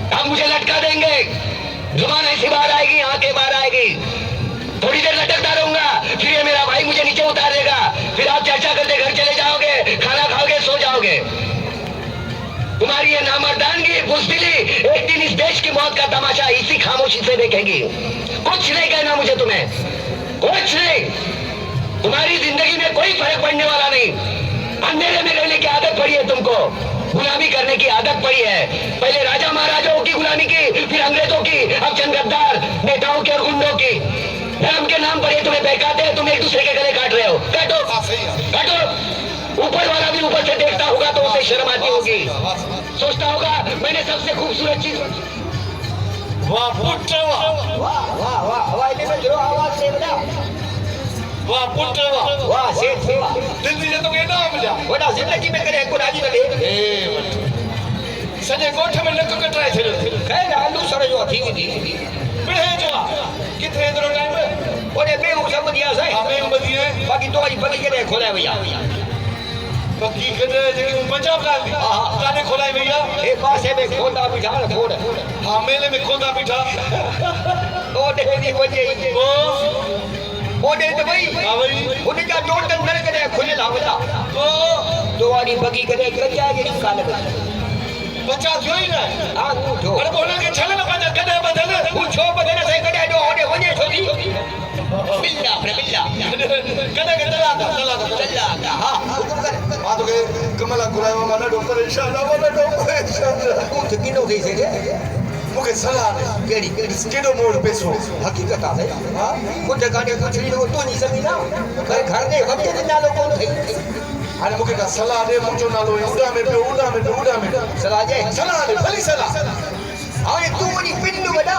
अब मुझे लटका देंगे, जुबान ऐसी बाहर आएगी, आंखें बाहर आएगी, थोड़ी देर लटकता रहूंगा, फिर ये मेरा भाई मुझे नीचे उतार देगा, फिर आप चर्चा करते घर चले जाओगे, खाना खाओगे, सो जाओगे। तुम्हारी ये नामर्दानगी, बुज़दिली एक दिन इस देश की मौत का तमाशा इसी खामोशी से देखेगी। कुछ नहीं कहना मुझे तुम्हें, कुछ नहीं। तुम्हारी जिंदगी में कोई फर्क पड़ने वाला नहीं। अंधेरे में रहने की आदत पड़ी है तुमको, गुलामी करने की आदत पड़ी है। पहले राजा महाराजाओं की गुलामी की, फिर अंग्रेजों की, अब चंद गद्दार नेताओं के और गुंडों की। धर्म के नाम पर ये तुम्हें बहकाते हैं, तुम एक दूसरे के गले काट रहे हो। काटो काटो। ऊपर वाला भी ऊपर से देखता होगा तो उसे शर्म आती होगी, सोचता होगा मैंने सबसे खूबसूरत चीज। वाह पुत्र वाह, वाह वाह वाह वाह, इतने में जरूर आवाज से बता। वाह पुत्र वाह, वाह सेठ वाह, दिल्ली जे तो केना मिला वॾा जिंदगी में करे को राजी न ॾे। सॼे ॻोठ में नक कटाए छॾियो। खैर आलू सड़ जो थी थी पिणे जो किथे एतिरो टाइम ओने में हूं सब दिया से हमें बदिए बाकी तो आज बगी के खोला भैया। बकी कदे जेकी पंजाब लाल काने खोलाई भैया, एक पासे में खोदा बिठा खोड़ हां मेले में खोदा बिठा ओडे दी वजे ओ ओडे तो भाई हां भाई ओडे का जोड़ तक नर करे खुले लावता ओ तो वाली बगी करे कच्चा जे काल बच्चा जोई ना आ उठो अरे बोला के छले ना पंजा कदे बदल पूछो बदल से कदे जो ओडे वजे छोरी बिल्ला बिल्ला कदे के चला हां हुकुम कर मां तो के कमला गुलायो माना डॉक्टर इंशाल्लाह माना डॉक्टर इंशाल्लाह तू तो किनो गई से मुके सलाह दे केड़ी केडो मोड़ पेसो हकीकत है हां कुछ गाने कुछ नहीं तो नहीं समीना घर ने वक्त के नालो कौन थई अरे मुके का सलाह दे मुझो नालो उड़ा में सलाह जे सलाह दे भली सलाह हां तू वनी पिंड वडा